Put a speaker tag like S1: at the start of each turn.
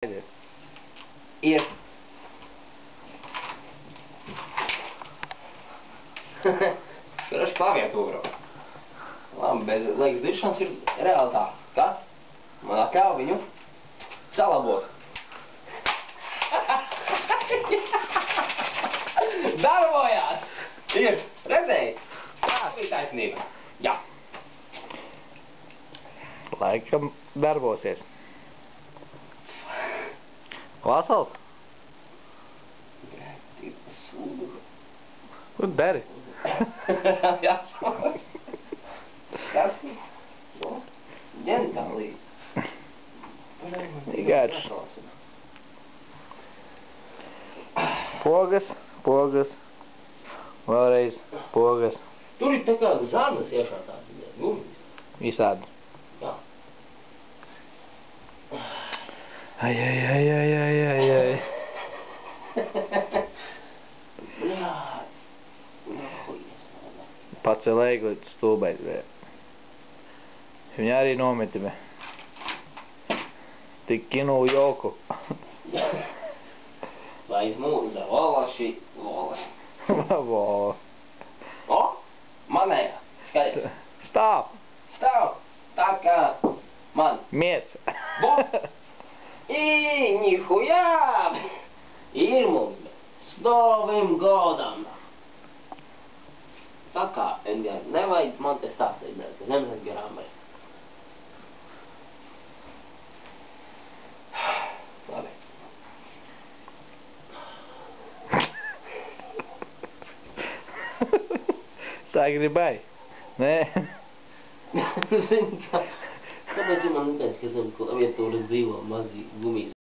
S1: Aiziet.
S2: Iet. Raši klaviatūru. Labi, bez liekas diršanas ir reāli tā. Kā? Man atļauj viņu salabot. Darbojās! Ir, redzēji? Tā bija taisnība. Jā.
S1: Laikam darbosies. Vasals? Ko dari?
S2: Jā. Tas ir ģenitālijas.
S1: Vienkārši. Pogas, pogas. Vēlreiz pogas.
S2: Tur ir tā kā zarnas iešā tāds gumijas.
S1: Visādi.
S2: Jā.
S1: Ai, ai, ai, ai, ai, ai, ai.
S2: Bļā.
S1: Pacēl ēgu līdz stulbai. Viņa arī nometime. Tik kinu joku.
S2: Возьму за волосы, волосы.
S1: Vola.
S2: O, manējā. Skaties.
S1: Stāv.
S2: Stāv. Tā kā man.
S1: Miec.
S2: Bo. Нихуя! Ir mums с Новым годом! Tā kā, Edgars, nevajag man te stāstīt, ka nemaz garām vajag. Labi.
S1: Tā gribēji? Nē.
S2: Zini kā, kāpēc man likās, ka zem klaviatūras dzīvo mazi gumijas